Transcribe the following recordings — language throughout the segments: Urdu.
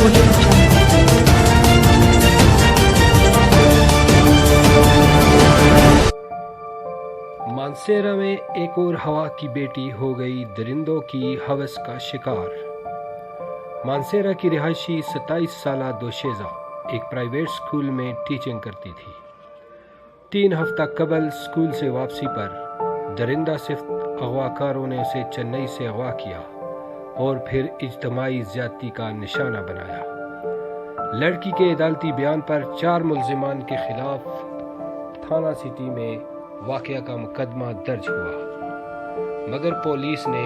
audio jungle. مانسیرا میں ایک اور ہوا کی بیٹی ہو گئی درندوں کی ہوس کا شکار۔ مانسیرا کی رہائشی 27 سالہ دوشیزہ ایک پرائیویٹ سکول میں ٹیچنگ کرتی تھی۔ 3 ہفتہ قبل سکول سے واپسی پر درندہ صفت اغواکاروں نے اسے چنئی سے اغوا کیا اور پھر اجتماعی زیادتی کا نشانہ بنایا۔ لڑکی کے عدالتی بیان پر 4 ملزمان کے خلاف تھانہ سٹی میں واقعہ کا مقدمہ درج ہوا، مگر پولیس نے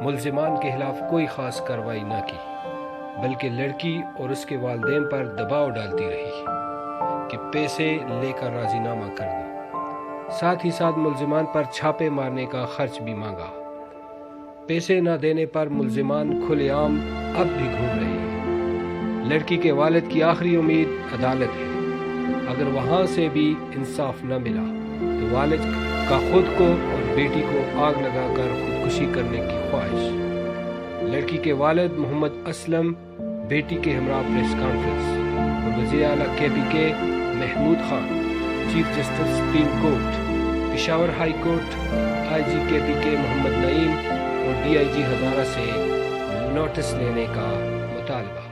ملزمان کے خلاف کوئی خاص کارروائی نہ کی، بلکہ لڑکی اور اس کے والدین پر دباؤ ڈالتی رہی کہ پیسے لے کر راضی نامہ کر دو۔ ساتھ ہی ساتھ ملزمان پر چھاپے مارنے کا خرچ بھی مانگا۔ پیسے نہ دینے پر ملزمان کھلے عام اب بھی گھوم رہے ہیں۔ لڑکی کے والد کی آخری امید عدالت ہے۔ اگر وہاں سے بھی انصاف نہ ملا تو والد کا خود کو اور بیٹی کو آگ لگا کر خودکشی کرنے کی خواہش۔ لڑکی کے والد محمد اسلم بیٹی کے ہمراہ پریس کانفرنس، اور وزیر اعلیٰ KPK Mahmood Khan, chief justice supreme court, Peshawar high court, IG KPK Muhammad Naeem اور DIG ہزارہ سے نوٹس لینے کا مطالبہ۔